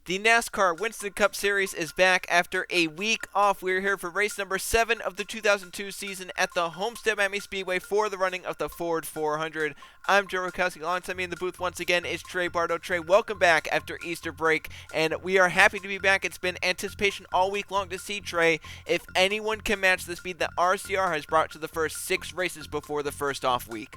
The NASCAR Winston Cup Series is back after a week off. We're here for race number 7 of the 2002 season at the Homestead Miami Speedway for the running of the Ford 400. I'm Joe Rokowski. Alongside me in the booth once again is Trey Bardo. Trey, welcome back after Easter break, and we are happy to be back. It's been anticipation all week long to see, Trey, if anyone can match the speed that RCR has brought to the first 6 races before the first off week.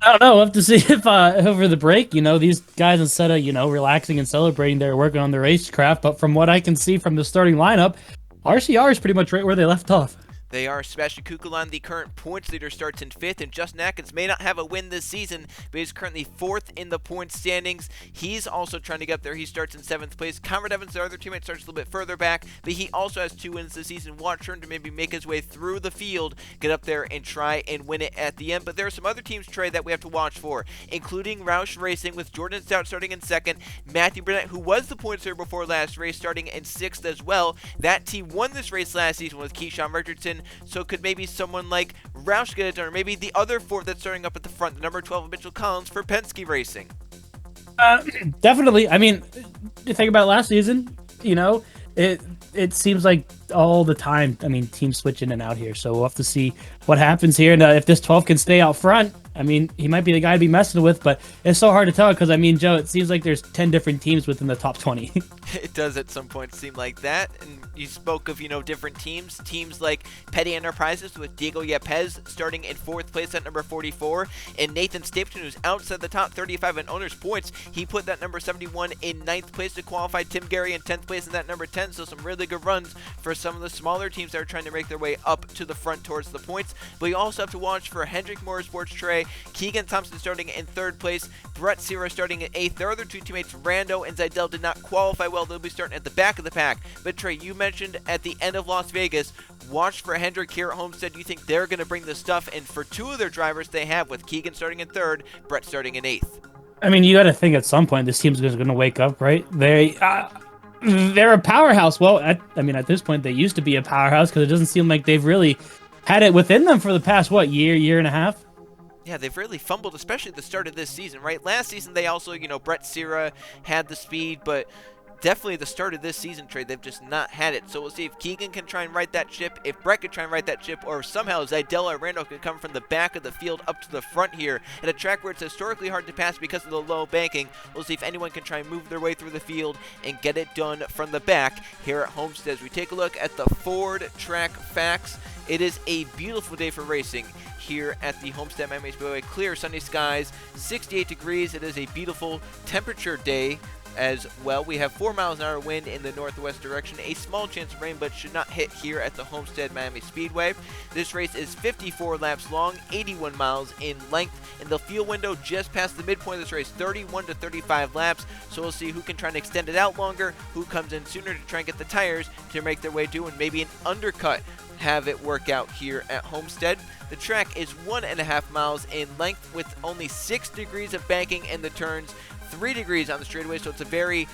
I don't know. We'll have to see if over the break, these guys, instead of, relaxing and celebrating, they're working on the racecraft. But from what I can see from the starting lineup, RCR is pretty much right where they left off. They are. Sebastian Kukulon, the current points leader, starts in 5th, and Justin Atkins may not have a win this season, but he's currently 4th in the points standings. He's also trying to get up there. He starts in 7th place. Conrad Evans, their other teammate, starts a little bit further back, but he also has 2 wins this season. Watch for him to maybe make his way through the field, get up there, and try and win it at the end. But there are some other teams, Trey, that we have to watch for, including Roush Racing with Jordan Stout starting in 2nd. Matthew Burnett, who was the points leader before last race, starting in 6th as well. That team won this race last season with Keyshawn Richardson, so could maybe someone like Roush get it done, or maybe the other Ford that's starting up at the front, the number 12 Mitchell Collins for Penske Racing. Definitely. I mean, you think about last season, it seems like all the time, teams switch in and out here. So we'll have to see what happens here. And if this 12 can stay out front, he might be the guy to be messing with, but it's so hard to tell because, Joe, it seems like there's 10 different teams within the top 20. It does at some point seem like that. And you spoke of, different teams. Teams like Petty Enterprises with Diego Yepes starting in 4th place at number 44. And Nathan Stapleton, who's outside the top 35 in owners' points, he put that number 71 in 9th place to qualify. Tim Gary in 10th place in that number 10. So some really good runs for some of the smaller teams that are trying to make their way up to the front towards the points. But you also have to watch for Hendrick Motorsports, Trey. Keegan Thompson starting in 3rd place. Brett Sierra starting in 8th. Their other 2 teammates, Rando and Zidell, did not qualify well. They'll be starting at the back of the pack. But Trey, you mentioned at the end of Las Vegas, watch for Hendrick here at Homestead. You think they're going to bring the stuff? And for 2 of their drivers they have, with Keegan starting in 3rd, Brett starting in 8th. You got to think at some point this team's going to wake up, right? They're a powerhouse. Well, at this point, they used to be a powerhouse because it doesn't seem like they've really had it within them for the past, year and a half? Yeah, they've really fumbled, especially at the start of this season, right? Last season, they also, Brett Sierra had the speed, but definitely the start of this season, Trey, they've just not had it. So we'll see if Keegan can try and right that ship, if Brett can try and right that ship, or if somehow Zidell or Randall can come from the back of the field up to the front here at a track where it's historically hard to pass because of the low banking. We'll see if anyone can try and move their way through the field and get it done from the back here at Homestead. As we take a look at the Ford track facts, it is a beautiful day for racing here at the Homestead Miami Speedway. Clear sunny skies, 68 degrees. It is a beautiful temperature day as well. We have 4 miles an hour wind in the northwest direction, a small chance of rain, but should not hit here at the Homestead Miami Speedway. This race is 54 laps long, 81 miles in length, and the fuel window just past the midpoint of this race, 31 to 35 laps. So we'll see who can try and extend it out longer, who comes in sooner to try and get the tires to make their way to, and maybe an undercut have it work out here at Homestead. The track is 1.5 miles in length with only 6 degrees of banking in the turns, 3 degrees on the straightaway, so it's a very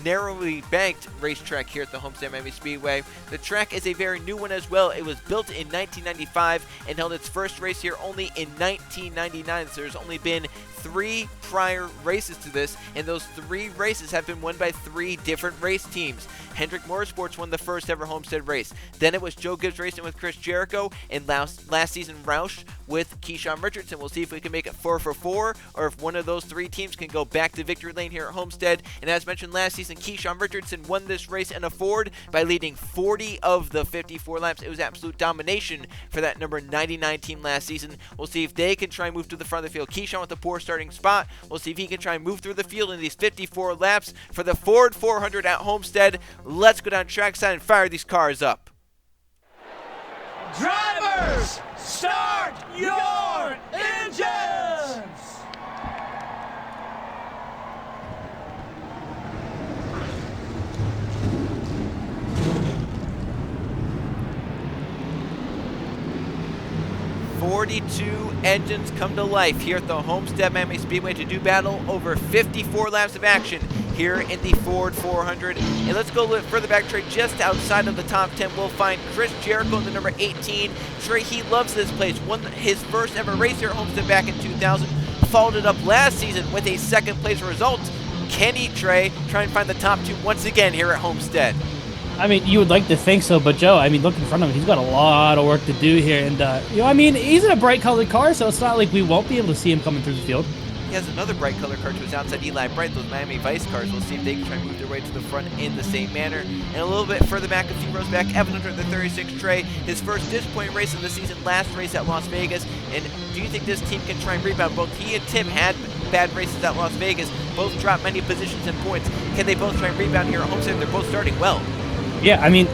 narrowly banked racetrack here at the Homestead Miami Speedway. The track is a very new one as well. It was built in 1995 and held its first race here only in 1999, so there's only been 3 prior races to this, and those 3 races have been won by 3 different race teams. Hendrick Motorsports won the first ever Homestead race. Then it was Joe Gibbs Racing with Chris Jericho, and last season Roush with Keyshawn Richardson. We'll see if we can make it 4 for 4, or if one of those 3 teams can go back to victory lane here at Homestead. And as mentioned last season, Keyshawn Richardson won this race in a Ford by leading 40 of the 54 laps. It was absolute domination for that number 99 team last season. We'll see if they can try and move to the front of the field. Keyshawn with a poor starting spot. We'll see if he can try and move through the field in these 54 laps for the Ford 400 at Homestead. Let's go down trackside and fire these cars up. Drivers, start your engines! 42 engines come to life here at the Homestead Miami Speedway to do battle over 54 laps of action here in the Ford 400. And let's go a little further back, Trey, just outside of the top 10. We'll find Chris Jericho in the number 18. Trey, he loves this place. Won his first ever race here at Homestead back in 2000. Followed it up last season with a second place result. Can he, Trey, try and find the top 2 once again here at Homestead? I mean, you would like to think so, but Joe, I mean, look in front of him. He's got a lot of work to do here. And, I mean, he's in a bright colored car, so it's not like we won't be able to see him coming through the field. He has another bright color car to his outside, Eli Bright, those Miami Vice cars. We'll see if they can try and move their way to the front in the same manner. And a little bit further back, a few rows back, NR2003 Trey, his first disappointing race of the season, last race at Las Vegas. And do you think this team can try and rebound? Both he and Tim had bad races at Las Vegas, both dropped many positions and points. Can they both try and rebound here at Homestead? They're both starting well. Yeah, I mean,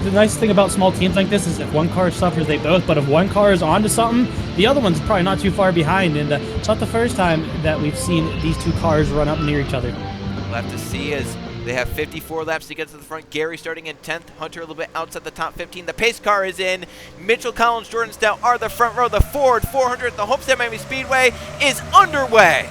the nice thing about small teams like this is if one car suffers, they both. But if one car is onto something, the other one's probably not too far behind. And it's not the first time that we've seen these two cars run up near each other. We'll have to see as they have 54 laps to get to the front. Gary starting in 10th. Hunter a little bit outside the top 15. The pace car is in. Mitchell Collins, Jordan Stout are the front row. The Ford 400 at the Homestead Miami Speedway is underway.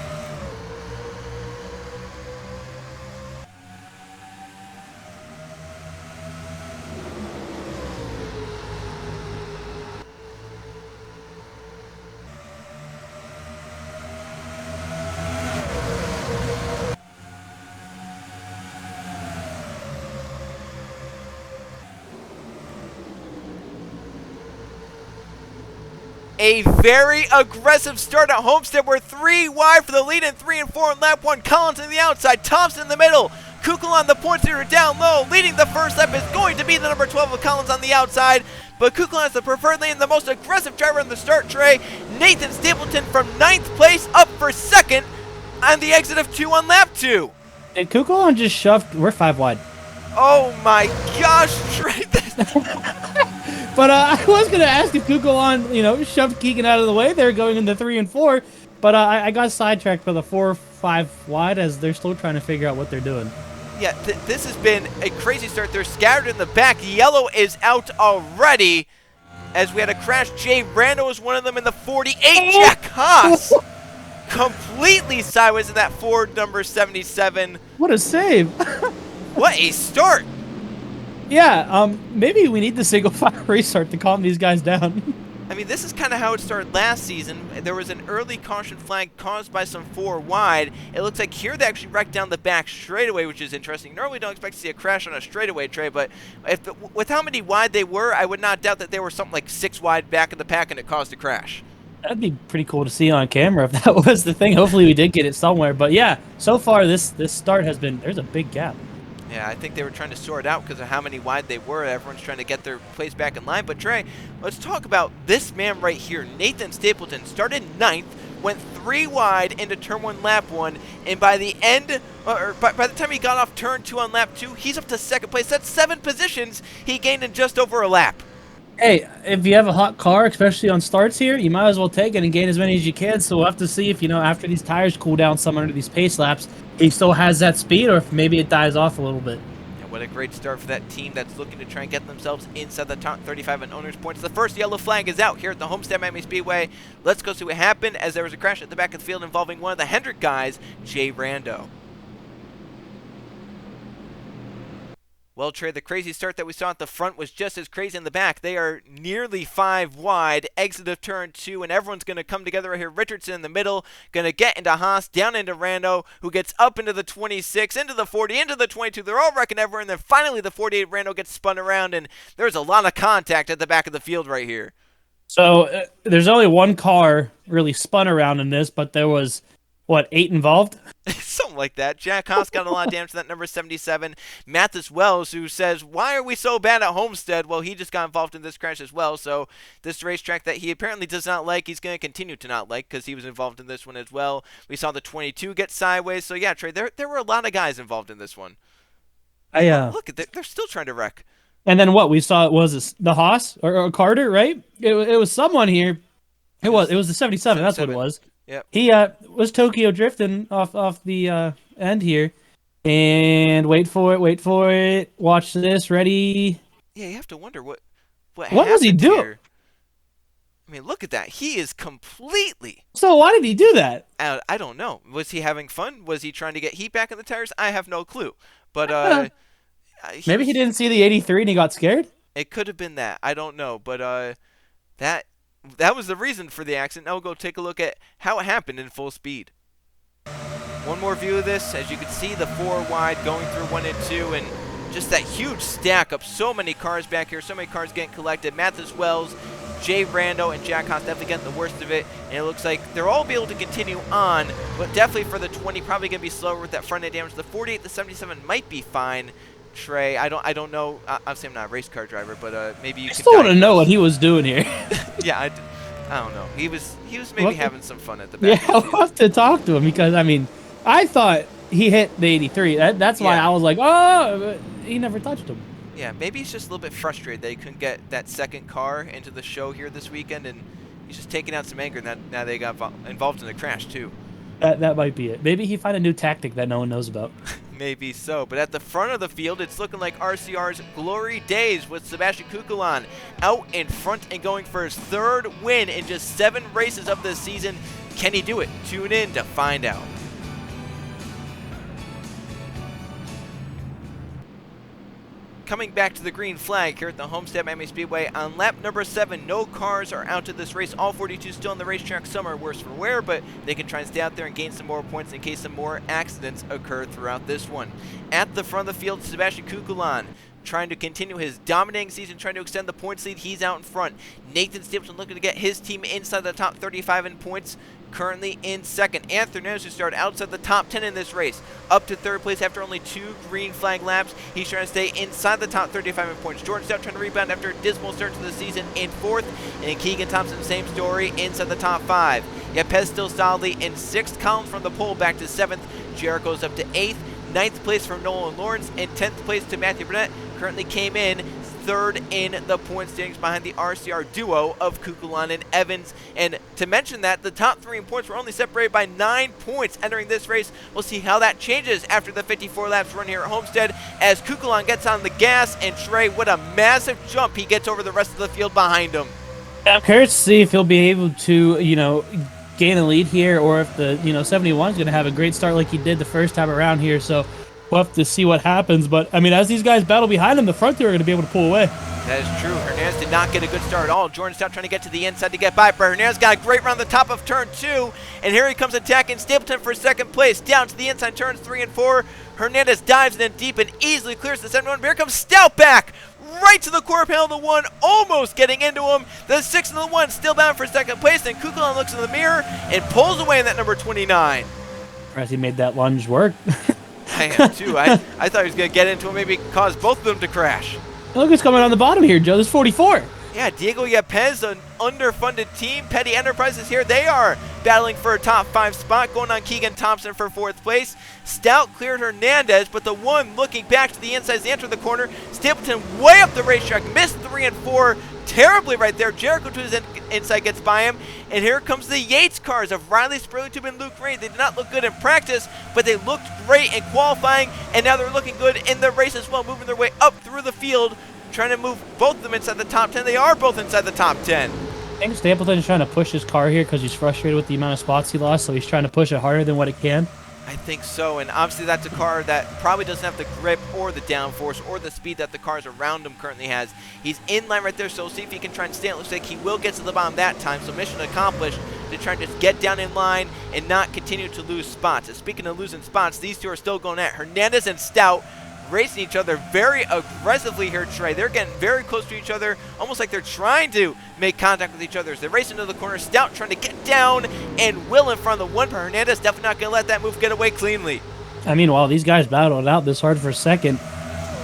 A very aggressive start at Homestead. We're 3 wide for the lead and 3 and 4 in lap 1. Collins on the outside, Thompson in the middle. Kukul on the points leader down low. Leading the first lap is going to be the number 12 of Collins on the outside. But Kukul has the preferred lane, the most aggressive driver in the start tray. Nathan Stapleton from 9th place up for 2nd on the exit of 2 on lap 2. Did Kukulon just shoved? We're 5 wide. Oh my gosh, Trey. But I was going to ask if Kukulon, shoved Keegan out of the way. They're going into 3 and 4. But I got sidetracked for the 4-5 wide as they're still trying to figure out what they're doing. Yeah, this has been a crazy start. They're scattered in the back. Yellow is out already as we had a crash. Jay Rando was one of them in the 48. Jack Haas completely sideways in that Ford number 77. What a save. What a start. Yeah, maybe we need the single file restart to calm these guys down. I mean, this is kind of how it started last season. There was an early caution flag caused by some 4 wide. It looks like here they actually wrecked down the back straightaway, which is interesting. Normally don't expect to see a crash on a straightaway, Trey, but with how many wide they were, I would not doubt that they were something like 6 wide back in the pack and it caused a crash. That'd be pretty cool to see on camera if that was the thing. Hopefully we did get it somewhere. But yeah, so far this start has been, there's a big gap. Yeah, I think they were trying to sort out because of how many wide they were. Everyone's trying to get their place back in line. But Trey, let's talk about this man right here. Nathan Stapleton started 9th, went 3 wide into turn 1, lap 1, and by the end, or by the time he got off turn 2 on lap 2, he's up to 2nd place. That's 7 positions he gained in just over a lap. Hey, if you have a hot car, especially on starts here, you might as well take it and gain as many as you can. So we'll have to see if, after these tires cool down some under these pace laps, he still has that speed or if maybe it dies off a little bit. And what a great start for that team that's looking to try and get themselves inside the top 35 in owners' points. The first yellow flag is out here at the Homestead Miami Speedway. Let's go see what happened as there was a crash at the back of the field involving one of the Hendrick guys, Jay Rando. Well, Trey, the crazy start that we saw at the front was just as crazy in the back. They are nearly 5 wide, exit of turn 2, and everyone's going to come together right here. Richardson in the middle, going to get into Haas, down into Rando, who gets up into the 26, into the 40, into the 22. They're all wrecking everywhere, and then finally the 48 Rando gets spun around, and there's a lot of contact at the back of the field right here. So there's only one car really spun around in this, but there was, 8 involved? Something like that. Jack Haas got a lot of damage to that number 77. Mathis Wells, who says, why are we so bad at Homestead? Well, he just got involved in this crash as well. So this racetrack that he apparently does not like, he's going to continue to not like because he was involved in this one as well. We saw the 22 get sideways. So yeah, Trey, there were a lot of guys involved in this one. Look, they're still trying to wreck. And then what we saw was the Haas or Carter, right? It was someone here. It was the 77. That's what it was. Yep. He was Tokyo drifting off the end here. And wait for it. Watch this. Ready? Yeah, you have to wonder what was he doing? Here. I mean, look at that. He is completely... So why did he do that? I don't know. Was he having fun? Was he trying to get heat back in the tires? I have no clue. But maybe he didn't see the 83 and he got scared? It could have been that. I don't know. But that was the reason for the accident. Now we'll go take a look at how it happened in full speed. One more view of this, as you can see the 4 wide going through 1 and 2, and just that huge stack of so many cars back here, so many cars getting collected. Mathis Wells, Jay Rando, and Jack Haas definitely getting the worst of it, and it looks like they're all be able to continue on, but definitely for the 20, probably going to be slower with that front end damage. The 48 to 77 might be fine. Trey, I don't know. Obviously, I'm not a race car driver, but maybe you can. I still want to know what he was doing here. Yeah, I don't know. He was maybe having some fun at the back. Yeah, I'll have to talk to him because I mean, I thought he hit the 83. That's why I was like, oh, but he never touched him. Yeah, maybe he's just a little bit frustrated that he couldn't get that second car into the show here this weekend, and he's just taking out some anger. Now they got involved in the crash too. That might be it. Maybe he found a new tactic that no one knows about. Maybe so. But at the front of the field, it's looking like RCR's glory days with Sebastian Kukulan out in front and going for his 3rd win in just 7 races of this season. Can he do it? Tune in to find out. Coming back to the green flag here at the Homestead Miami Speedway on lap number 7. No cars are out to this race. All 42 still on the racetrack. Some are worse for wear, but they can try and stay out there and gain some more points in case some more accidents occur throughout this one. At the front of the field, Sebastian Kukulan trying to continue his dominating season, trying to extend the points lead. He's out in front. Nathan Stapleton looking to get his team inside the top 35 in points, currently in 2nd. Anthony Hernandez, who started outside the top 10 in this race, up to 3rd place after only 2 green flag laps. He's trying to stay inside the top 35 in points. Jordan Stout trying to rebound after a dismal start to the season in 4th. And Keegan Thompson, same story, inside the top 5. Yepes still solidly in 6th. Collins from the pole back to 7th. Jericho's up to 8th. 9th place for Nolan Lawrence, and 10th place to Matthew Burnett. Currently came in 3rd in the point standings behind the RCR duo of Kukulan and Evans. And to mention that, the top 3 in points were only separated by 9 points entering this race. We'll see how that changes after the 54 laps run here at Homestead as Kukulan gets on the gas, and Trey, what a massive jump he gets over the rest of the field behind him. I'm curious to see if he'll be able to, gain a lead here, or if the 71 is going to have a great start like he did the first time around here. So we'll have to see what happens. But I mean, as these guys battle behind him, the front two are going to be able to pull away. That is true. Hernandez did not get a good start at all. Jordan Stout trying to get to the inside to get by, but Hernandez got a great run the top of turn 2, and here he comes attacking Stapleton for 2nd place. Down to the inside turns 3 and 4. Hernandez dives in deep and easily clears the 71. Here comes Stout back right to the quarter panel of the 1, almost getting into him. The 6 and the 1 still bound for 2nd place. Then Kukulan looks in the mirror and pulls away in that number 29. As he made that lunge work. I am too. I thought he was going to get into him, maybe cause both of them to crash. Look who's coming on the bottom here, Joe. This is 44. Yeah, Diego Yepes, an underfunded team. Petty Enterprises here. They are battling for a top 5 spot, going on Keegan Thompson for 4th place. Stout cleared Hernandez, but the 1 looking back to the inside as they enter the corner. Stapleton way up the racetrack, missed 3 and 4 terribly right there. Jericho to his inside gets by him. And here comes the Yates cars of Riley Spurlitube and Luke Ray. They did not look good in practice, but they looked great in qualifying, and now they're looking good in the race as well, moving their way up through the field, trying to move both of them inside the top 10. They are both inside the top 10. I think Stapleton is trying to push his car here because he's frustrated with the amount of spots he lost, so he's trying to push it harder than what it can. I think so, and obviously that's a car that probably doesn't have the grip or the downforce or the speed that the cars around him currently has. He's in line right there, so we'll see if he can try and stay. It looks like he will get to the bottom that time, so mission accomplished to try and just get down in line and not continue to lose spots. And speaking of losing spots, these two are still going at Hernandez and Stout, racing each other very aggressively here, Trey. They're getting very close to each other, almost like they're trying to make contact with each other as they race into the corner. Stout trying to get down and Will in front of the 1, but Hernandez definitely not going to let that move get away cleanly. I mean, while these guys battled out this hard for 2nd,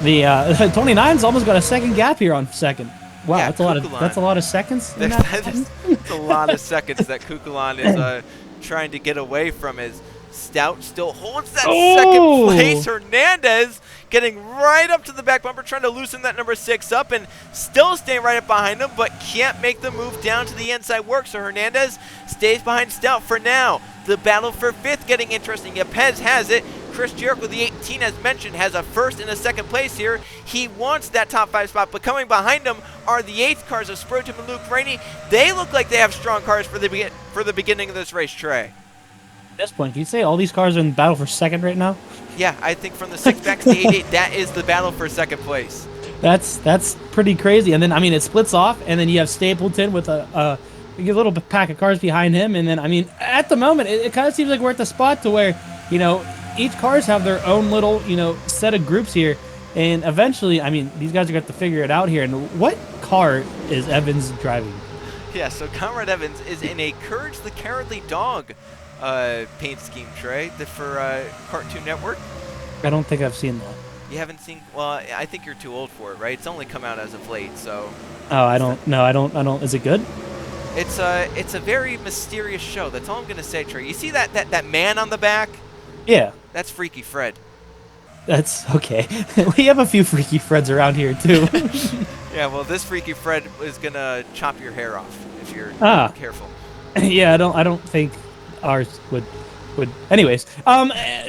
the 29's almost got a 2nd gap here on 2nd. Wow, Yeah, that's a lot of seconds. That's a lot of seconds that Kukulan is trying to get away from. His Stout still holds that 2nd place. Hernandez getting right up to the back bumper, trying to loosen that number 6 up, and still staying right up behind him, but can't make the move down to the inside work. So Hernandez stays behind Stout for now. The battle for 5th getting interesting. Yepes has it. Chris Jericho, the 18, as mentioned, has a 1st and a 2nd place here. He wants that top 5 spot, but coming behind him are the 8th cars of Spurlitube and Luke Rainey. They look like they have strong cars for the beginning of this race, Trey. At this point, can you say all these cars are in battle for 2nd right now? Yeah, I think from the 6 back to the 88, that is the battle for 2nd place. That's pretty crazy. And then, I mean, it splits off, and then you have Stapleton with a little pack of cars behind him. And then, I mean, at the moment, it kind of seems like we're at the spot to where each cars have their own little, set of groups here. And eventually, I mean, these guys are going to have to figure it out here. And what car is Evans driving? Yeah, so Conrad Evans is in a Courage the Cowardly Dog paint scheme, Trey, for Cartoon Network. I don't think I've seen that. You haven't seen? Well, I think you're too old for it, right? It's only come out as of late, so. Oh, I don't. No, I don't. Is it good? It's a very mysterious show. That's all I'm gonna say, Trey. You see that man on the back? Yeah. That's Freaky Fred. That's okay. We have a few Freaky Freds around here too. Yeah, well, this Freaky Fred is gonna chop your hair off if you're not careful. Yeah, I don't think ours would. Anyways,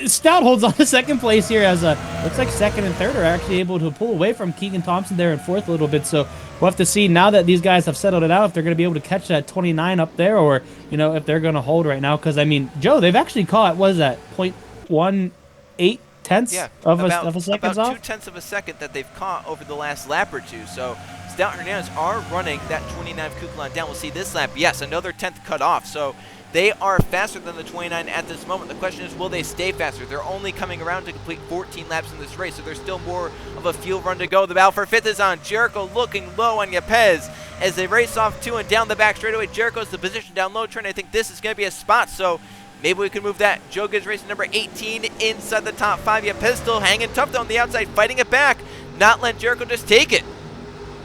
Stout holds on to second place here as looks like second and third are actually able to pull away from Keegan Thompson there in fourth a little bit. So we'll have to see now that these guys have settled it out if they're going to be able to catch that 29 up there, or if they're going to hold right now. Because I mean, Joe, they've actually caught what is that 0.18 tenths of a second about off? 0.2 of a second that they've caught over the last lap or two. So Stout and Hernandez are running that 29 coupe line down. We'll see this lap. Yes, another 10th cut off. So they are faster than the 29 at this moment. The question is, will they stay faster? They're only coming around to complete 14 laps in this race, so there's still more of a fuel run to go. The battle for fifth is on. Jericho looking low on Yepez as they race off two and down the back straightaway. Jericho's the position down low, trying to think this is going to be a spot, so maybe we can move that. Joe Gibbs racing number 18 inside the top 5. Yepez still hanging tough though on the outside, fighting it back, not letting Jericho just take it.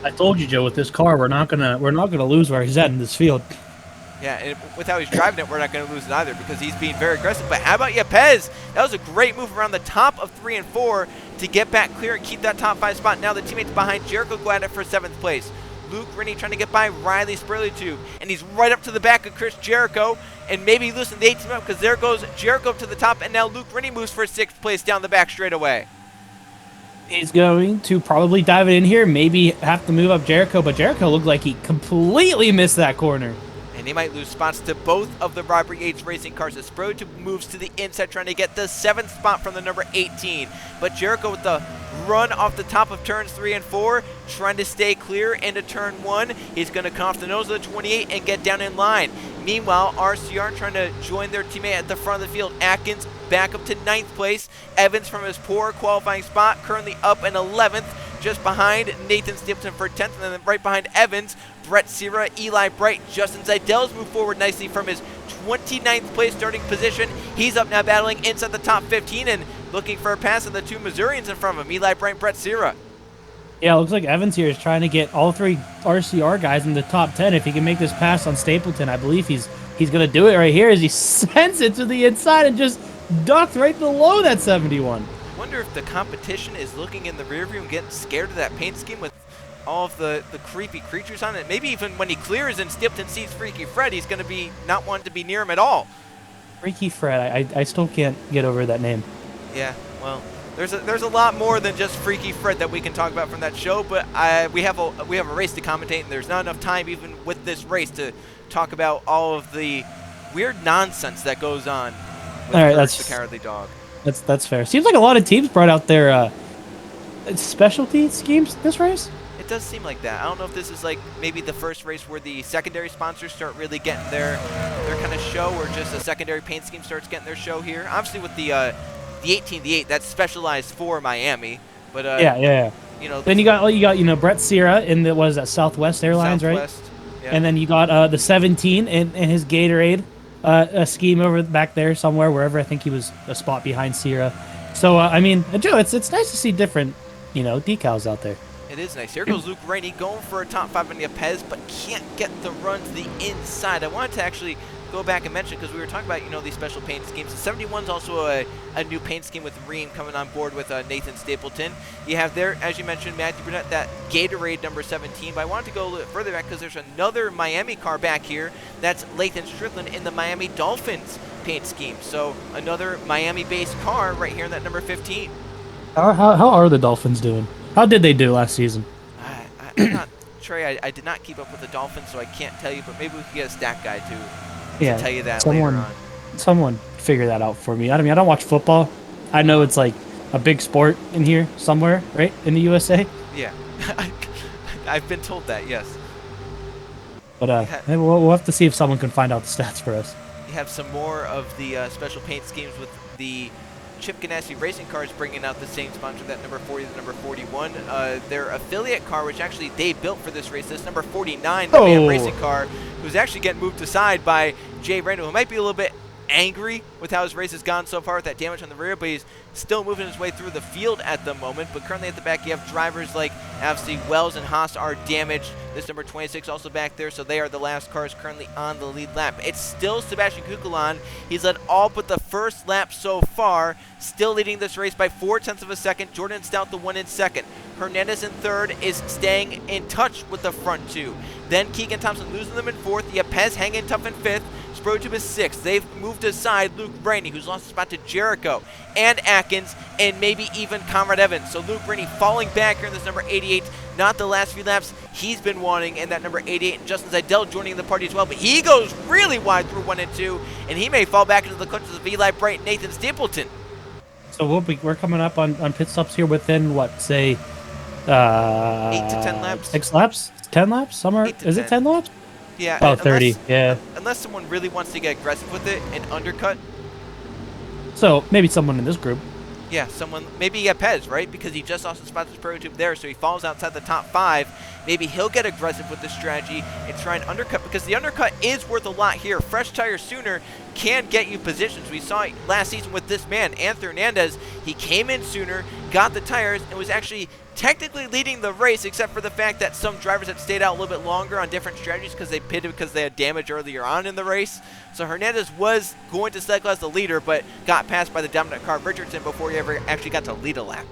I told you, Joe, with this car, we're not gonna lose where he's at in this field. Yeah, and with how he's driving it, we're not going to lose it either because he's being very aggressive. But how about Yepez? That was a great move around the top of 3 and 4 to get back clear and keep that top 5 spot. Now the teammates behind Jericho go at it for 7th place. Luke Rennie trying to get by Riley Spurley-Tube, and he's right up to the back of Chris Jericho, and maybe loosen the 18 up because there goes Jericho up to the top, and now Luke Rennie moves for 6th place down the back straightaway. He's going to probably dive it in here, maybe have to move up Jericho, but Jericho looked like he completely missed that corner. And they might lose spots to both of the Robert Yates racing cars as Spurley-Tube moves to the inside, trying to get the 7th spot from the number 18. But Jericho with the run off the top of turns 3 and 4, trying to stay clear into turn 1. He's going to come off the nose of the 28 and get down in line. Meanwhile, RCR trying to join their teammate at the front of the field. Atkins back up to 9th place. Evans from his poor qualifying spot, currently up in 11th, just behind Nathan Stapleton for 10th, and then right behind Evans, Brett Sierra, Eli Bright, Justin Zidell's moved forward nicely from his 29th place starting position. He's up now battling inside the top 15 and looking for a pass on the 2 Missourians in front of him, Eli Bright and Brett Sierra. Yeah, it looks like Evans here is trying to get all 3 RCR guys in the top 10. If he can make this pass on Stapleton, I believe he's going to do it right here as he sends it to the inside and just ducked right below that 71. I wonder if the competition is looking in the rear view and getting scared of that paint scheme with all of the creepy creatures on it. Maybe even when he clears and Stipton sees Freaky Fred, he's going to be not wanting to be near him at all. Freaky Fred, I still can't get over that name. Yeah, well, there's a lot more than just Freaky Fred that we can talk about from that show, but we have a race to commentate, and there's not enough time even with this race to talk about all of the weird nonsense that goes on with all right, the Cowardly Dog. That's fair. Seems like a lot of teams brought out their specialty schemes this race. It does seem like that. I don't know if this is like maybe the first race where the secondary sponsors start really getting their kind of show, or just a secondary paint scheme starts getting their show here. Obviously with the 18-8, that's specialized for Miami. But yeah. Then you got Brett Sierra in the what is that, Southwest Airlines, Southwest, right? Yeah. And then you got the 17 in his Gatorade a scheme over back there somewhere, wherever I think he was a spot behind Sierra. So I mean, Joe, it's nice to see different decals out there. It is nice. Here goes Luke Rainey going for a top 5 on Yepez, but can't get the run to the inside. I wanted to actually go back and mention, because we were talking about, these special paint schemes. The 71's also a new paint scheme with Ream coming on board with Nathan Stapleton. You have there, as you mentioned, Matthew Burnett, that Gatorade number 17, but I wanted to go a little bit further back because there's another Miami car back here. That's Lathan Strickland in the Miami Dolphins paint scheme. So another Miami-based car right here in that number 15. How are the Dolphins doing? How did they do last season? I'm not, Trey, I did not keep up with the Dolphins, so I can't tell you, but maybe we could get a stat guy to tell you that later on. Someone figure that out for me. I mean, I don't watch football. I know it's like a big sport in here somewhere, right? In the USA? Yeah. I've been told that, yes. But we'll have to see if someone can find out the stats for us. You have some more of the special paint schemes with the Chip Ganassi Racing car is bringing out the same sponsor, that number 40, the number 41. Their affiliate car, which actually they built for this race, this number 49, the Bam Racing car, who's actually getting moved aside by Jay Randall, who might be a little bit angry with how his race has gone so far with that damage on the rear, but he's still moving his way through the field at the moment. But currently at the back, you have drivers like obviously Wells and Haas are damaged. This number 26 also back there, so they are the last cars currently on the lead lap. It's still Sebastian Kukulon. He's led all but the first lap so far, still leading this race by 0.4 of a second. Jordan Stout, the one in second. Hernandez in third is staying in touch with the front two. Then Keegan Thompson losing them in fourth. Yepez hanging tough in fifth. Sprotube is sixth. They've moved aside Luke Brainey, who's lost a spot to Jericho and Atkins, and maybe even Conrad Evans. So Luke Brainey falling back here in this number 88. Not the last few laps he's been wanting, and that number 88, and Justin Zeidel joining the party as well. But he goes really wide through 1 and 2, and he may fall back into the clutches of Eli Bright and Nathan Stapleton. So we're coming up on pit stops here within, what, say, 8 to 10 laps? 6 laps? 10 laps? Somewhere? Is it 10 laps? Yeah. Oh, 30, yeah. Unless someone really wants to get aggressive with it and undercut. So maybe someone in this group. Yeah, someone, maybe Yepez, right? Because he just lost his spot to Sprotube there, so he falls outside the top 5. Maybe he'll get aggressive with this strategy and try and undercut, because the undercut is worth a lot here. Fresh tires sooner can get you positions. We saw it last season with this man, Anthony Hernandez. He came in sooner, got the tires, and was actually technically leading the race, except for the fact that some drivers had stayed out a little bit longer on different strategies because they pitted because they had damage earlier on in the race. So Hernandez was going to cycle as the leader, but got passed by the dominant car Richardson before he ever actually got to lead a lap.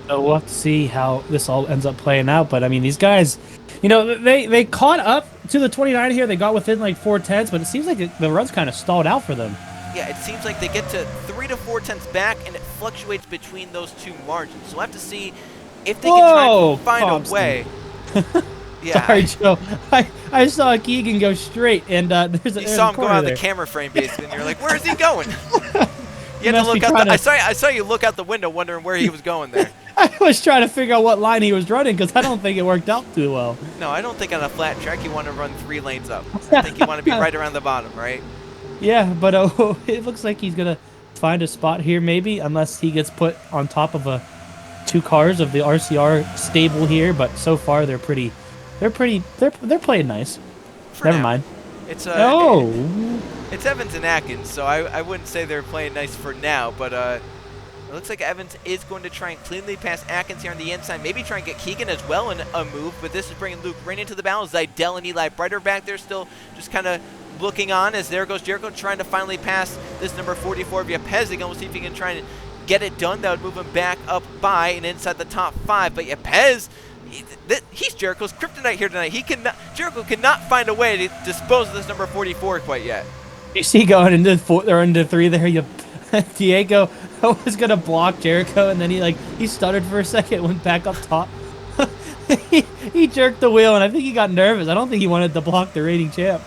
So we'll have to see how this all ends up playing out. But I mean, these guys, you know, they caught up to the 29 here. They got within like 4/10, but it seems like the run's kind of stalled out for them. Yeah, it seems like they get to 3 to 4/10 back, and it fluctuates between those two margins. So we'll have to see if they can try and find a way. Yeah. Sorry, Joe. I saw Keegan go straight, and there's a You saw him go out of there. the camera frame, basically, and you're like, where is he going? You had to must look be out. trying I saw you look out the window, wondering where he was going there. I was trying to figure out what line he was running because I don't think it worked out too well. No, I don't think on a flat track you want to run 3 lanes up. I think you want to be right around the bottom, right? Yeah, but it looks like he's gonna find a spot here, maybe, unless he gets put on top of 2 cars of the RCR stable here. But so far they're playing nice. Never mind. It's It's Evans and Atkins, so I wouldn't say they're playing nice for now, but it looks like Evans is going to try and cleanly pass Atkins here on the inside, maybe try and get Keegan as well in a move, but this is bringing Luke right into the balance. Zeidel and Eli Bright are back there still just kind of looking on as there goes Jericho trying to finally pass this number 44 of Yepez again. We'll see if he can try and get it done. That would move him back up by and inside the top 5, but Yepez, he's Jericho's kryptonite here tonight. Jericho cannot find a way to dispose of this number 44 quite yet. You see going into 4 or into 3 there, Diego was gonna block Jericho, and then he stuttered for a second, went back up top. he jerked the wheel, and I think he got nervous. I don't think he wanted to block the reigning champ.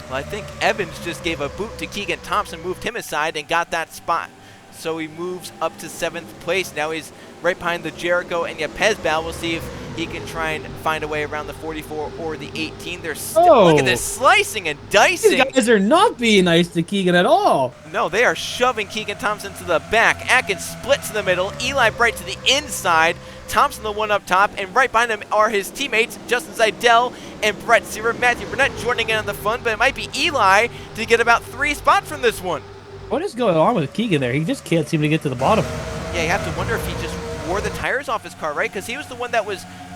Well, I think Evans just gave a boot to Keegan Thompson, moved him aside, and got that spot. So he moves up to 7th place. Now he's right behind the Jericho and Yepez battle. We'll see if he can try and find a way around the 44 or the 18. They're still, look at this slicing and dicing. These guys are not being nice to Keegan at all. No, they are shoving Keegan Thompson to the back. Atkins splits to the middle. Eli Bright to the inside. Thompson the one up top, and right behind him are his teammates, Justin Zeidel and Brett Seaver. Matthew Burnett joining in on the fun, but it might be Eli to get about 3 spots from this one. What is going on with Keegan there? He just can't seem to get to the bottom. Yeah, you have to wonder if he just wore the tires off his car, right? Because he was the one that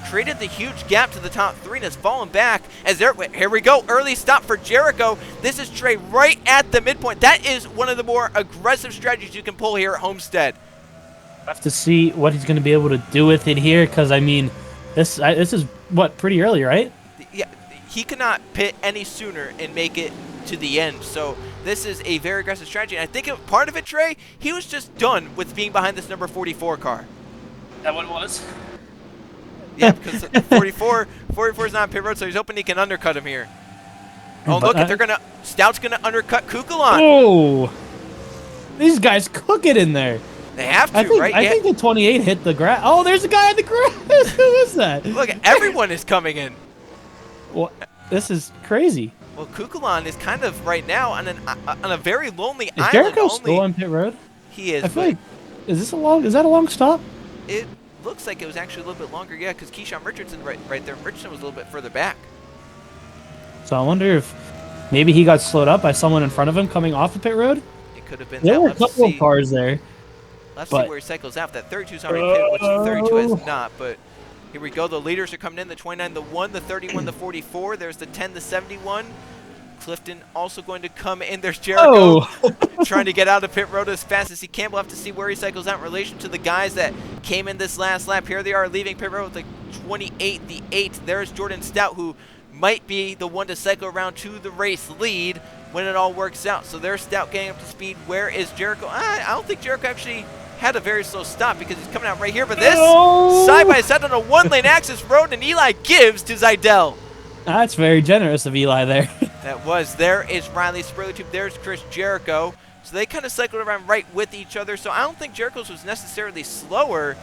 created the huge gap to the top 3 and has fallen back. Here we go, early stop for Jericho. This is Trey right at the midpoint. That is one of the more aggressive strategies you can pull here at Homestead. I have to see what he's going to be able to do with it here, because I mean, this is what, pretty early, right? Yeah, he cannot pit any sooner and make it to the end. So this is a very aggressive strategy. And I think part of it, Trey, he was just done with being behind this number 44 car. Is that what it was? Yeah, because 44 is not on pit road, so he's hoping he can undercut him here. Oh, look, Stout's gonna undercut Kukulon. Oh, these guys cook it in there. They have to, right? I think the 28 hit the grass. Oh, there's a guy in the grass. Who is that? Look, everyone is coming in. Well, this is crazy. Well, Kukulon is kind of right now on a very lonely Is island. Jericho still on pit road? He is. I feel like, is that a long stop? It looks like it was actually a little bit longer, yeah, because Keyshawn Richardson right there. Richardson was a little bit further back. So I wonder if maybe he got slowed up by someone in front of him coming off the pit road. It could have been. There that. were a couple of cars there. Let's see where he cycles out. That 32's already pitted, which the 32 has not, but here we go. The leaders are coming in. The 29, the 1, the 31, the 44. There's the 10, the 71. Clifton also going to come in. There's Jericho trying to get out of pit road as fast as he can. We'll have to see where he cycles out in relation to the guys that came in this last lap. Here they are leaving pit road with the 28, the 8. There's Jordan Stout, who might be the one to cycle around to the race lead when it all works out. So there's Stout getting up to speed. Where is Jericho? I don't think Jericho actually had a very slow stop because he's coming out right here. But this side by side on a one-lane access road, and Eli gives to Zidell. That's very generous of Eli there. That was. There is Riley Spurley. There's Chris Jericho. So they kind of cycled around right with each other. So I don't think Jericho's was necessarily slower.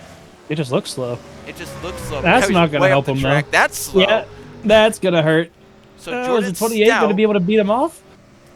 It just looks slow. It just looks slow. That's not going to help him, though. That's slow. Yeah, that's going to hurt. So Jordan is the 28 going to be able to beat him off?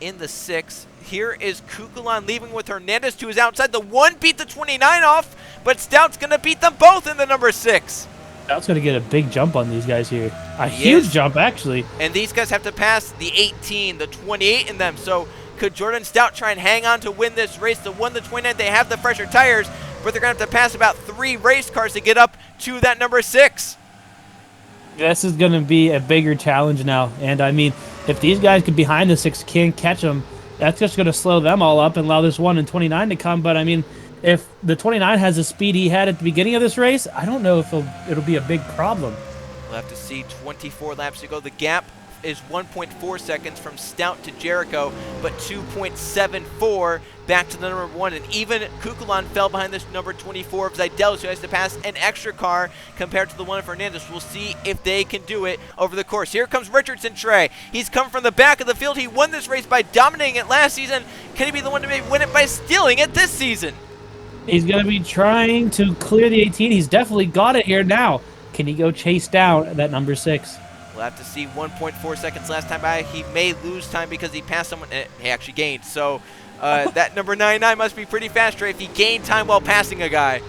In the 6. Here is Kukulon leaving with Hernandez to his outside. The 1 beat the 29 off, but Stout's going to beat them both in the number 6. Stout's going to get a big jump on these guys here. A huge jump, actually. And these guys have to pass the 18, the 28 in them. So could Jordan Stout try and hang on to win this race? The 1, the 29, they have the fresher tires, but they're going to have to pass about 3 race cars to get up to that number 6. This is going to be a bigger challenge now. And, I mean, if these guys get behind the 6 can't catch them, that's just going to slow them all up and allow this 1 and 29 to come. But, I mean, if the 29 has the speed he had at the beginning of this race, I don't know if it'll be a big problem. We'll have to see. 24 laps to go. The gap is 1.4 seconds from Stout to Jericho, but 2.74 back to the number 1. And even Kukulon fell behind this number 24 of Zidell, who has to pass an extra car compared to the one of Fernandez. We'll see if they can do it over the course. Here comes Richardson Trey. He's come from the back of the field. He won this race by dominating it last season. Can he be the one to maybe win it by stealing it this season? He's going to be trying to clear the 18. He's definitely got it here now. Can he go chase down that number 6? We'll have to see. 1.4 seconds last time by. He may lose time because he passed someone. He actually gained. So that number 99 must be pretty fast, Trey, if he gained time while passing a guy.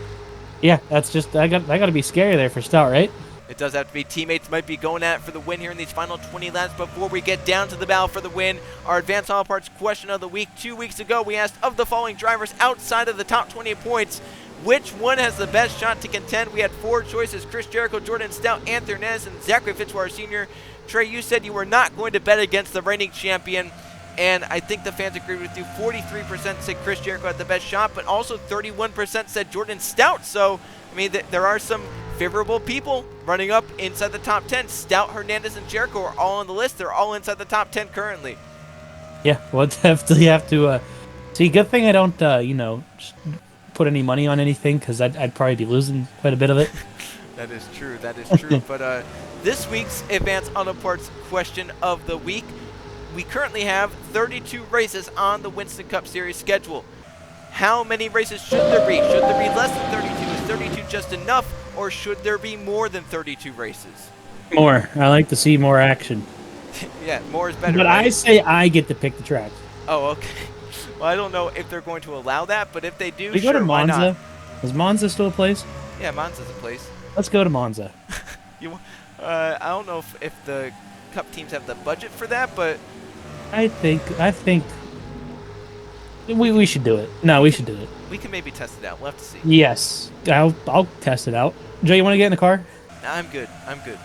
Yeah, that's just, I got to be scary there for Stout, right? It does have to be. Teammates might be going at it for the win here in these final 20 laps. Before we get down to the battle for the win, our Advanced Auto Parts question of the week. 2 weeks ago, we asked, of the following drivers outside of the top 20 points, which one has the best shot to contend? We had 4 choices: Chris Jericho, Jordan Stout, Anthony Hernandez, and Zachary Fitzwater Sr. Trey, you said you were not going to bet against the reigning champion, and I think the fans agreed with you. 43% said Chris Jericho had the best shot, but also 31% said Jordan Stout. So, I mean, there are some favorable people running up inside the top 10. Stout, Hernandez, and Jericho are all on the list. They're all inside the top 10 currently. Yeah, we'll definitely have to see. Good thing I don't, just put any money on anything, because I'd probably be losing quite a bit of it. That is true. That is true. But this week's Advanced Auto Parts question of the week, we currently have 32 races on the Winston Cup Series schedule. How many races should there be? Should there be less than 32? Is 32 just enough, or should there be more than 32 races? More. I like to see more action. Yeah, more is better. But right? I say I get to pick the track. Oh, okay. Well, I don't know if they're going to allow that, but if they do, We sure, go to why Monza. not? Is Monza still a place? Yeah, Monza's a place. Let's go to Monza. I don't know if the Cup teams have the budget for that, but I think we should do it. No, we should do it. we can maybe test it out. We'll have to see. Yes, I'll test it out. Joe, you want to get in the car? Nah, I'm good. I'm good.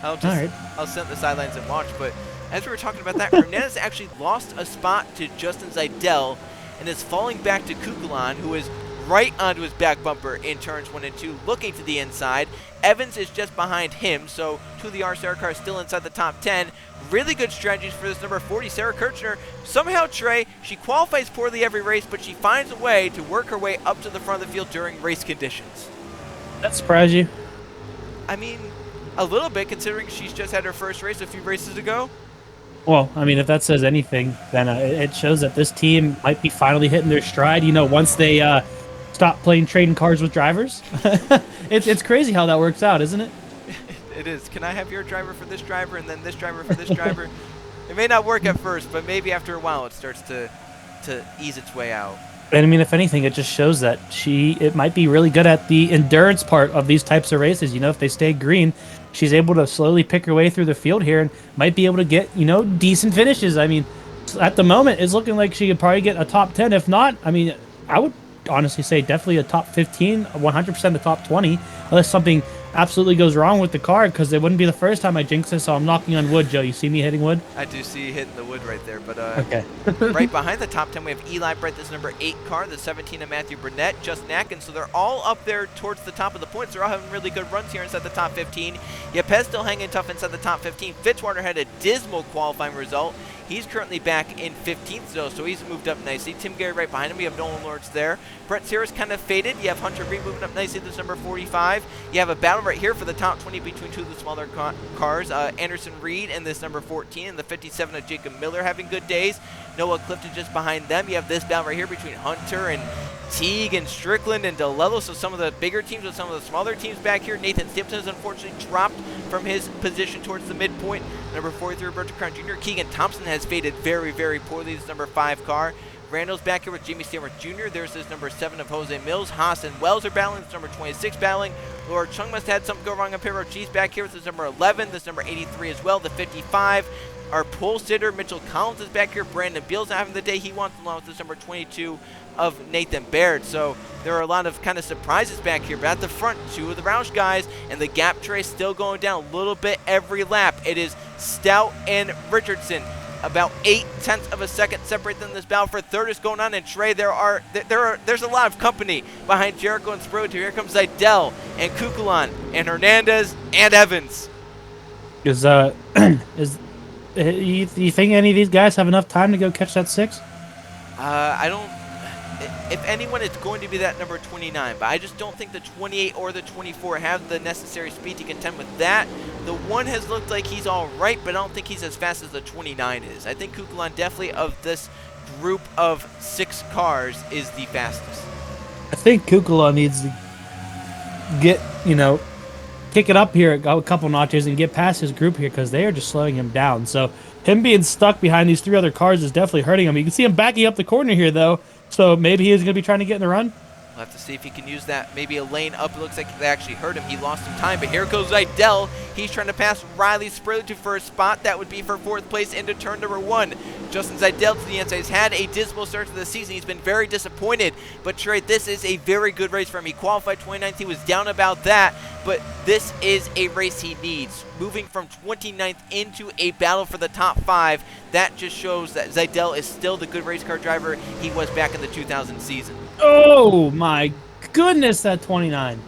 I'll sit on the sidelines and watch. But as we were talking about that, Hernandez actually lost a spot to Justin Zidell and is falling back to Kukulon, who is right onto his back bumper in turns 1 and 2, looking to the inside. Evans is just behind him, so 2 of the RCR cars still inside the top 10. Really good strategies for this number 40, Sarah Kirchner. Somehow, Trey, she qualifies poorly every race, but she finds a way to work her way up to the front of the field during race conditions. That surprise you? I mean, a little bit, considering she's just had her first race a few races ago. Well, I mean, if that says anything, then it shows that this team might be finally hitting their stride. Once they stop playing trading cards with drivers. It's crazy how that works out, isn't it? It is. Can I have your driver for this driver and then this driver for this driver? It may not work at first, but maybe after a while it starts to ease its way out. And I mean, if anything, it just shows that it might be really good at the endurance part of these types of races. You know, if they stay green, she's able to slowly pick her way through the field here and might be able to get, decent finishes. I mean, at the moment, it's looking like she could probably get a top 10. If not, I mean, I would honestly say definitely a top 15, 100% the top 20, unless something absolutely goes wrong with the car, because it wouldn't be the first time I jinx this, so I'm knocking on wood. Joe, you see me hitting wood? I do see you hitting the wood right there, but okay. Right behind the top 10, we have Eli Bright, this number 8 car, the 17 of Matthew Burnett, Justin Atkins, so they're all up there towards the top of the points. They're all having really good runs here inside the top 15. Yepes still hanging tough inside the top 15. Fitzwater had a dismal qualifying result. He's currently back in 15th, though, so he's moved up nicely. Tim Gary right behind him. We have Nolan Lawrence there. Brett Sears kind of faded. You have Hunter Green moving up nicely. This number 45. You have a battle right here for the top 20 between two of the smaller cars. Anderson Reed and this number 14 and the 57 of Jacob Miller having good days. Noah Clifton just behind them. You have this battle right here between Hunter and Teague and Strickland and DeLello, so some of the bigger teams with some of the smaller teams back here. Nathan Stimpson has unfortunately dropped from his position towards the midpoint. Number 43, Roberto Crown Jr. Keegan Thompson has faded very, very poorly. This number 5 car. Randall's back here with Jamie Stewart Jr. There's this number 7 of Jose Mills. Haas and Wells are battling. This number 26 battling. Laura Chung must have had something go wrong up here. She's back here with this number 11. This number 83 as well. The 55. Our pole sitter, Mitchell Collins, is back here. Brandon Beals having the day he wants, along with this number 22 of Nathan Baird. So there are a lot of kind of surprises back here. But at the front, 2 of the Roush guys, and the gap tray still going down a little bit every lap. It is Stout and Richardson. About 0.8 of a second separate them. This battle for third is going on, and Trey, there's a lot of company behind Jericho and Sprout. Here comes Zidell and Kukulon and Hernandez and Evans. You think any of these guys have enough time to go catch that 6? I don't. If anyone, it's going to be that number 29, but I just don't think the 28 or the 24 have the necessary speed to contend with that. The 1 has looked like he's all right, but I don't think he's as fast as the 29 is. I think Kukulon definitely, of this group of 6 cars, is the fastest. I think Kukulon needs to get, kick it up here a couple notches and get past his group here, because they are just slowing him down. So him being stuck behind these 3 other cars is definitely hurting him. You can see him backing up the corner here, though. So maybe he's going to be trying to get in the run. We'll have to see if he can use that. Maybe a lane up. It looks like they actually hurt him. He lost some time, but here goes Zidell. He's trying to pass Riley Spurley to first spot. That would be for 4th place into turn number 1. Justin Zidell to the inside. He's had a dismal start to the season. He's been very disappointed, but Trey, this is a very good race for him. He qualified 2019, was down about that, but this is a race he needs. Moving from 29th into a battle for the top 5, that just shows that Zidell is still the good race car driver he was back in the 2000 season. Oh my goodness, that 29.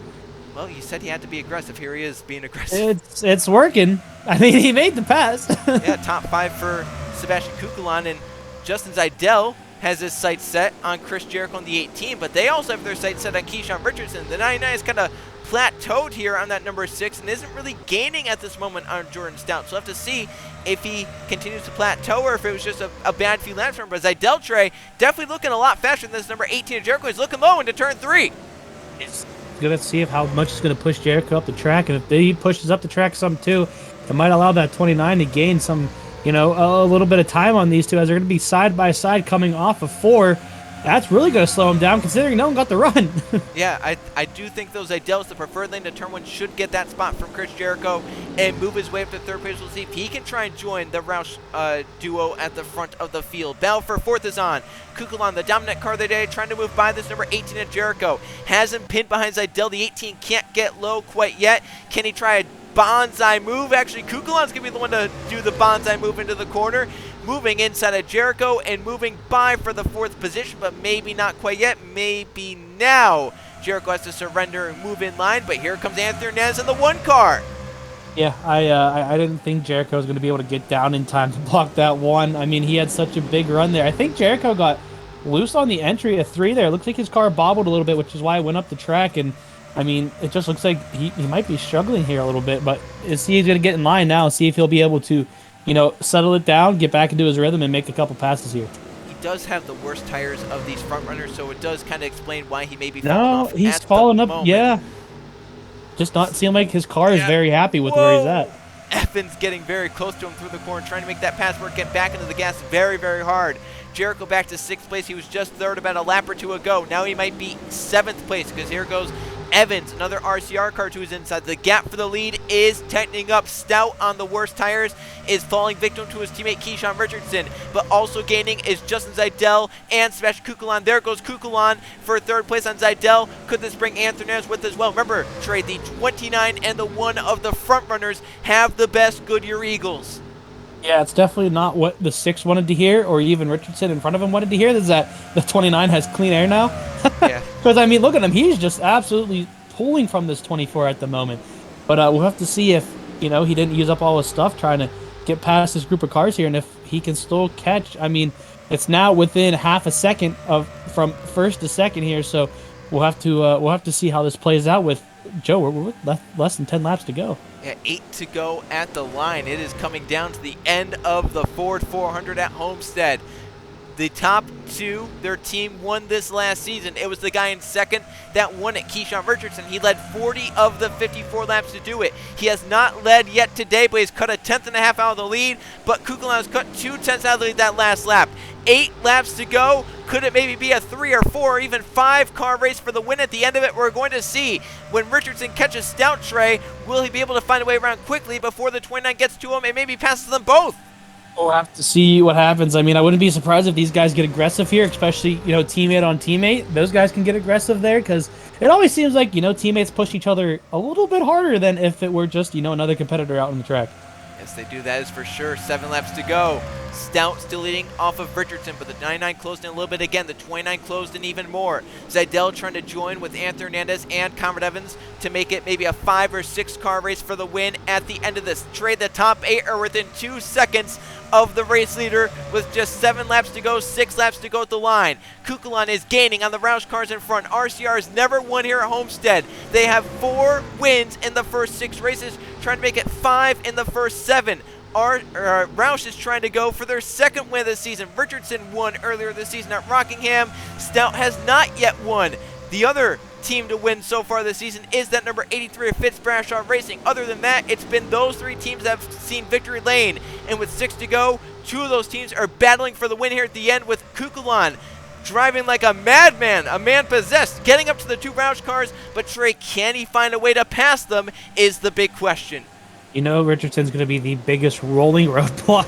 Well, you said he had to be aggressive. Here he is being aggressive. It's working. I mean, he made the pass. Yeah, top 5 for Sebastian Kukulon, and Justin Zidell has his sights set on Chris Jericho on the 18, but they also have their sights set on Keyshawn Richardson. The 99 is kind of plateaued here on that number 6 and isn't really gaining at this moment on Jordan Stout. So we'll have to see if he continues to plateau or if it was just a bad few laps for him. But Zidell, Trey, definitely looking a lot faster than this number 18 of Jericho. He's looking low into turn 3. It's going to see how much it's going to push Jericho up the track, and if he pushes up the track some too, it might allow that 29 to gain some, a little bit of time on these two, as they're going to be side by side coming off of 4. That's really going to slow him down, considering no one got the run. Yeah, I do think though Zidell is the preferred lane to turn 1, should get that spot from Chris Jericho and move his way up to 3rd place. We'll see if he can try and join the Roush duo at the front of the field. Battle for 4th is on. Kukulon, the dominant car of the day, trying to move by this number 18 of Jericho. Has him pinned behind Zidell. The 18 can't get low quite yet. Can he try a bonsai move? Actually, Kukulon's going to be the one to do the bonsai move into the corner. Moving inside of Jericho and moving by for the 4th position, but maybe not quite yet. Maybe now. Jericho has to surrender and move in line, but here comes Anthony Hernandez in the 1 car. Yeah, I didn't think Jericho was going to be able to get down in time to block that 1. I mean, he had such a big run there. I think Jericho got loose on the entry of 3 there. It looks like his car bobbled a little bit, which is why it went up the track. And I mean, it just looks like he might be struggling here a little bit, but he's going to get in line now and see if he'll be able to, settle it down, get back into his rhythm, and make a couple passes here. He does have the worst tires of these front runners, so it does kind of explain why he may be falling off. He's falling up, yeah. Just not seem like his car is very happy with where he's at. Evans getting very close to him through the corner, trying to make that pass work, get back into the gas very, very hard. Jericho back to 6th place. He was just third about a lap or two ago. Now he might be 7th place because here goes Evans, another RCR car to his inside. The gap for the lead is tightening up. Stout on the worst tires is falling victim to his teammate Keyshawn Richardson, but also gaining is Justin Zeidel and Sebastian Kukulon. There goes Kukulon for 3rd place on Zeidel. Could this bring Anthony Hernandez with as well? Remember, Trey, the 29 and the 1 of the front runners have the best Goodyear Eagles. Yeah, it's definitely not what the 6 wanted to hear, or even Richardson in front of him wanted to hear. Is that the 29 has clean air now? Yeah. Because, I mean, look at him. He's just absolutely pulling from this 24 at the moment. But we'll have to see if, he didn't use up all his stuff trying to get past this group of cars here, and if he can still catch. I mean, it's now within half a second from 1st to 2nd here, so we'll have to see how this plays out with Joe. We're with less than 10 laps to go. Yeah, 8 to go at the line. It is coming down to the end of the Ford 400 at Homestead. The top 2, their team won this last season. It was the guy in 2nd that won it, Keyshawn Richardson. He led 40 of the 54 laps to do it. He has not led yet today, but he's cut a 1/10 and a half out of the lead. But Kukulon has cut 2/10 out of the lead that last lap. 8 laps to go. Could it maybe be a 3 or 4 or even 5 car race for the win at the end of it? We're going to see. When Richardson catches Stout, Trey, will he be able to find a way around quickly before the 29 gets to him and maybe passes them both? We'll have to see what happens. I mean, I wouldn't be surprised if these guys get aggressive here, especially, teammate on teammate. Those guys can get aggressive there because it always seems like, teammates push each other a little bit harder than if it were just, another competitor out on the track. Yes, they do. That is for sure. 7 laps to go. Stout still leading off of Richardson, but the 99 closed in a little bit again. The 29 closed in even more. Zeidel trying to join with Anthony Hernandez and Conrad Evans to make it maybe a 5 or 6 car race for the win at the end of this. Trade the top 8 are within 2 seconds of the race leader with just 7 laps to go, 6 laps to go at the line. Kukulon is gaining on the Roush cars in front. RCR has never won here at Homestead. They have 4 wins in the first 6 races, trying to make it 5 in the first 7. Roush is trying to go for their 2nd win of the season. Richardson won earlier this season at Rockingham. Stout has not yet won. The other team to win so far this season is that number 83 of Fitzbrashaw Racing. Other than that, it's been those 3 teams that have seen victory lane. And with 6 to go, 2 of those teams are battling for the win here at the end, with Kukulon driving like a madman, a man possessed, getting up to the 2 Roush cars. But Trey, can he find a way to pass them is the big question. Richardson's going to be the biggest rolling roadblock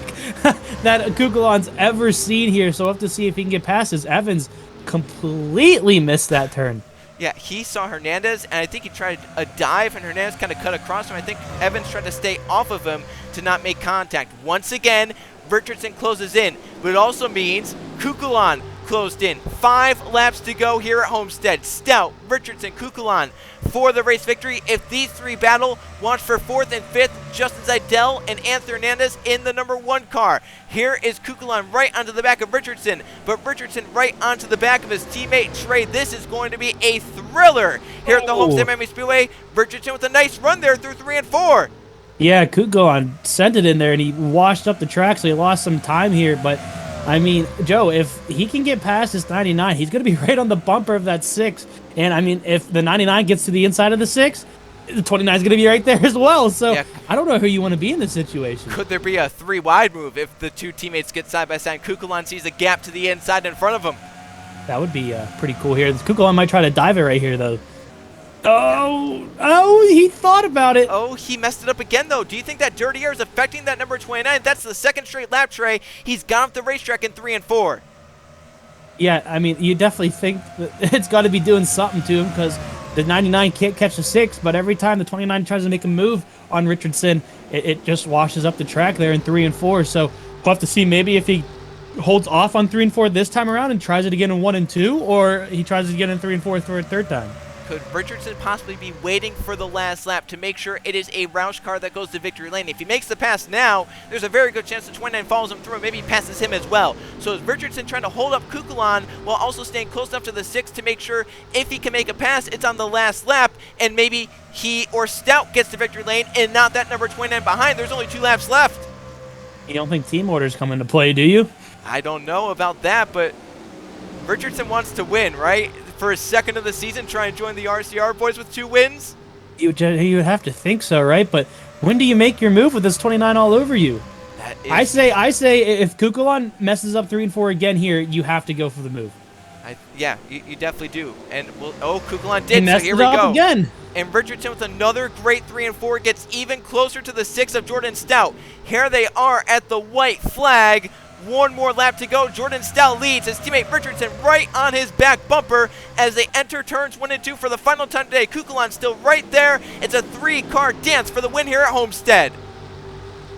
that Kukulon's ever seen here. So we'll have to see if he can get past this. Evans completely missed that turn. Yeah, he saw Hernandez, and I think he tried a dive, and Hernandez kind of cut across him. I think Evans tried to stay off of him to not make contact. Once again, Richardson closes in, but it also means Kukulon closed in. 5 laps to go here at Homestead. Stout, Richardson, Kukulon for the race victory. If these 3 battle, watch for 4th and 5th, Justin Zeidel and Anthony Hernandez in the number 1 car. Here is Kukulon right onto the back of Richardson, but Richardson right onto the back of his teammate Trey. This is going to be a thriller here at the Homestead Miami Speedway. Richardson with a nice run there through 3 and 4. Yeah, Kukulon sent it in there, and he washed up the track, so he lost some time here. But, I mean, Joe, if he can get past this 99, he's going to be right on the bumper of that 6. And, I mean, if the 99 gets to the inside of the 6, the 29 is going to be right there as well. So, yeah. I don't know who you want to be in this situation. Could there be a 3-wide move if the 2 teammates get side by side? Kukulon sees a gap to the inside in front of him. That would be pretty cool here. Kukulon might try to dive it right here, though. Oh, he thought about it. Oh, he messed it up again, though. Do you think that dirty air is affecting that number 29? That's the 2nd straight lap, Trey. He's gone off the racetrack in 3 and 4. Yeah, I mean, you definitely think that it's got to be doing something to him, because the 99 can't catch the 6, but every time the 29 tries to make a move on Richardson, it just washes up the track there in 3 and 4. So we'll have to see maybe if he holds off on 3 and 4 this time around and tries it again in 1 and 2, or he tries it again in 3 and 4 for a 3rd time. Could Richardson possibly be waiting for the last lap to make sure it is a Roush car that goes to victory lane? If he makes the pass now, there's a very good chance the 29 follows him through and maybe passes him as well. So is Richardson trying to hold up Kukulon while also staying close enough to the 6 to make sure if he can make a pass, it's on the last lap, and maybe he or Stout gets to victory lane and not that number 29 behind. There's only 2 laps left. You don't think team orders come into play, do you? I don't know about that, but Richardson wants to win, right? For his 2nd of the season, try and join the RCR boys with 2 wins? You would have to think so, right? But When do you make your move with this 29 all over you? That is, I say if Kukulon messes up 3 and 4 again here, you have to go for the move. yeah, you definitely do. And Kukulon He did, so messed here it we up go. again. And Richardson with another great 3 and 4 gets even closer to the 6 of Jordan Stout. Here they are at the white flag. One more lap to go. Jordan Stout leads his teammate Richardson right on his back bumper as they enter turns 1 and 2 for the final time today. Kukulon still right there. It's a 3-car dance for the win here at Homestead.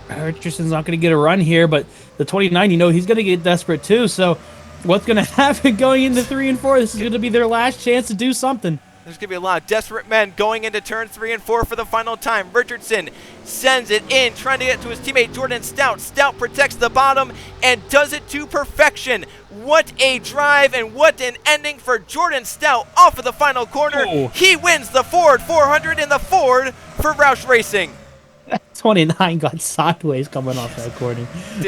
Richardson's not going to get a run here, but the 29, he's going to get desperate too. So what's going to happen going into 3 and 4? This is going to be their last chance to do something. There's going to be a lot of desperate men going into turns 3 and 4 for the final time. Richardson sends it in, trying to get to his teammate Jordan Stout. Stout protects the bottom and does it to perfection. What a drive and what an ending for Jordan Stout off of the final corner. Oh. He wins the Ford 400 in the Ford for Roush Racing. 29 got sideways coming off that corner.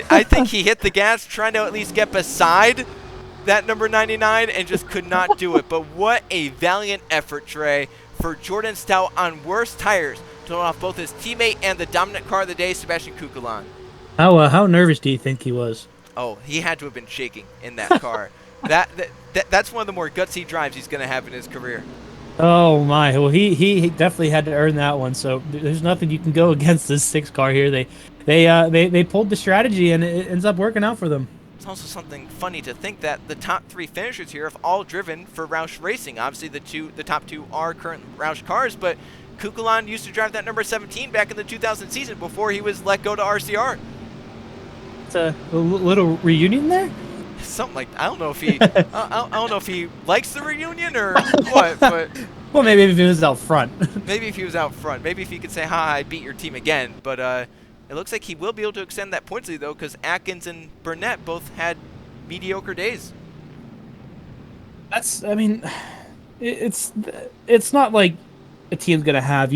I think he hit the gas trying to at least get beside that number 99 and just could not do it. But what a valiant effort, Trey, for Jordan Stout on worse tires to off both his teammate and the dominant car of the day, Sebastian Kukulon. How nervous do you think he was? Oh, he had to have been shaking in that car. That's one of the more gutsy drives he's going to have in his career. Oh my! Well, he definitely had to earn that one. So there's nothing you can go against this 6 car here. They pulled the strategy and it ends up working out for them. It's also something funny to think that the top 3 finishers here have all driven for Roush Racing. Obviously, the top 2 are current Roush cars, but Kukulon used to drive that number 17 back in the 2000 season before he was let go to RCR. It's a little reunion there. Something like, I don't know if he I don't know if he likes the reunion or what, but Well, maybe if he was out front. maybe if he was out front, maybe if he could say, "Ha, I beat your team again." But it looks like he will be able to extend that points lead though, because Atkins and Burnett both had mediocre days. I mean, it's not like a team's gonna have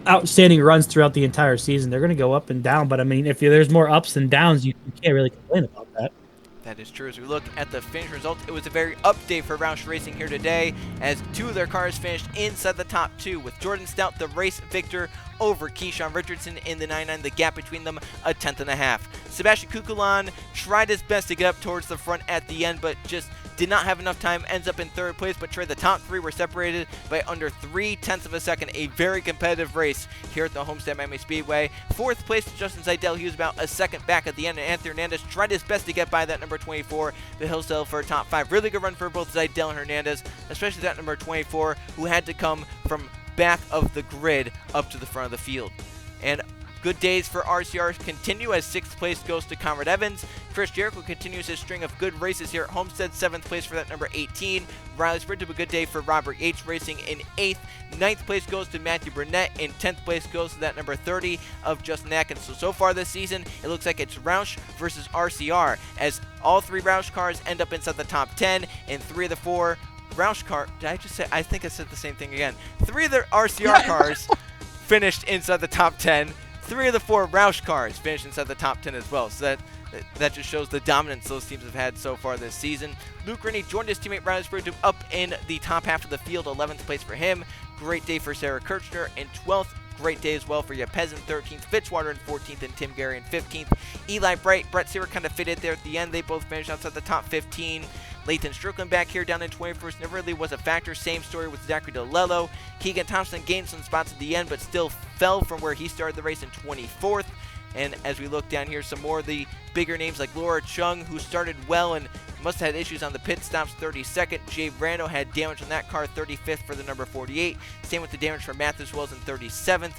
outstanding runs throughout the entire season. They're gonna go up and down, but I mean, if there's more ups and downs, you can't really complain about that. That is true. As we look at the finish results, it was a very up day for Roush Racing here today, as 2 of their cars finished inside the top 2, with Jordan Stout the race victor over Keyshawn Richardson in the 99. The gap between them a 1/10.5. Sebastian Kukulon tried his best to get up towards the front at the end, but just did not have enough time, ends up in 3rd place, but Trey, the top 3 were separated by under 0.3 of a second. A very competitive race here at the Homestead Miami Speedway. 4th place to Justin Seidel. He was about a second back at the end, and Anthony Hernandez tried his best to get by that number 24, but he'll settle for a top 5. Really good run for both Seidel and Hernandez, especially that number 24, who had to come from back of the grid up to the front of the field. And good days for RCR continue as 6th place goes to Conrad Evans. Chris Jericho continues his string of good races here at Homestead. 7th place for that number 18. Riley Sprint, a good day for Robert Yates Racing in 8th. 9th place goes to Matthew Burnett, and 10th place goes to that number 30 of Justin Atkins. So far this season, it looks like it's Roush versus RCR, as all 3 Roush cars end up inside the top 10, and 3 of the 4 Roush cars, did I just say, I think I said the same thing again. 3 of the RCR cars finished inside the top 10. 3 of the 4 Roush cars finished inside the top 10 as well. So that just shows the dominance those teams have had so far this season. Luke Rennie joined his teammate Riley Sprint up in the top half of the field, 11th place for him. Great day for Sarah Kirchner in 12th. Great day as well for Yepez in 13th, Fitzwater in 14th, and Tim Gary in 15th. Eli Bright, Brett Seaver kind of fitted there at the end. They both finished outside the top 15. Lathan Strickland back here down in 21st never really was a factor. Same story with Zachary DeLello. Keegan Thompson gained some spots at the end, but still fell from where he started the race in 24th. And as we look down here, some more of the bigger names like Laura Chung, who started well and must have had issues on the pit stops, 32nd. Jay Brando had damage on that car, 35th for the number 48. Same with the damage for Mathis Wells in 37th.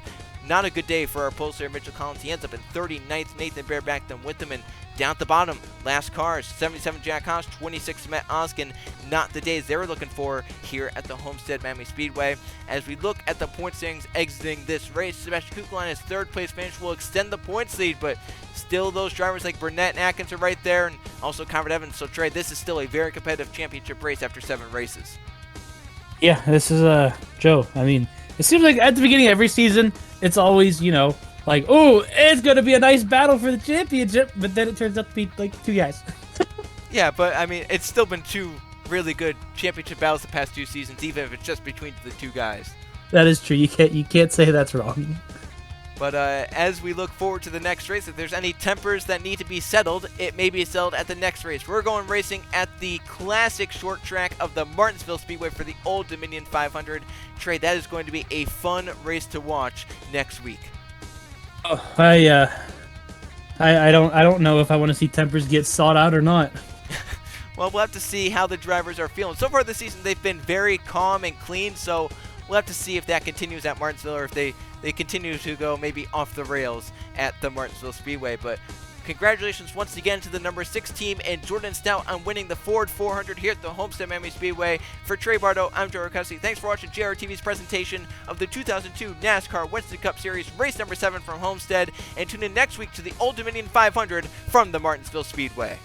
Not a good day for our pollster Mitchell Collins. He ends up in 39th. Nathan Bear back them with him, and down at the bottom, last cars, 77 Jack Haas, 26 Matt Oskin. Not the days they were looking for here at the Homestead Miami Speedway. As we look at the point standings exiting this race, Sebastian Kukulon, his 3rd place finish, will extend the points lead, but still those drivers like Burnett and Atkins are right there, and also Conrad Evans. So Trey, this is still a very competitive championship race after 7 races. Yeah, this is Joe. I mean, it seems like at the beginning of every season, it's always, like, oh, it's going to be a nice battle for the championship, but then it turns out to be, like, 2 guys. Yeah, but, I mean, it's still been 2 really good championship battles the past 2 seasons, even if it's just between the 2 guys. That is true. You can't say that's wrong. But as we look forward to the next race, if there's any tempers that need to be settled, it may be settled at the next race. We're going racing at the classic short track of the Martinsville Speedway for the Old Dominion 500. Trey, that is going to be a fun race to watch next week. Oh, I don't know if I want to see tempers get sought out or not. Well, we'll have to see how the drivers are feeling. So far this season, they've been very calm and clean, so we'll have to see if that continues at Martinsville or if they continue to go maybe off the rails at the Martinsville Speedway. But congratulations once again to the number 6 team and Jordan Stout on winning the Ford 400 here at the Homestead Miami Speedway. For Trey Bardo, I'm Joe Rutkowski. Thanks for watching JRTV's presentation of the 2002 NASCAR Winston Cup Series, race number 7 from Homestead. And tune in next week to the Old Dominion 500 from the Martinsville Speedway.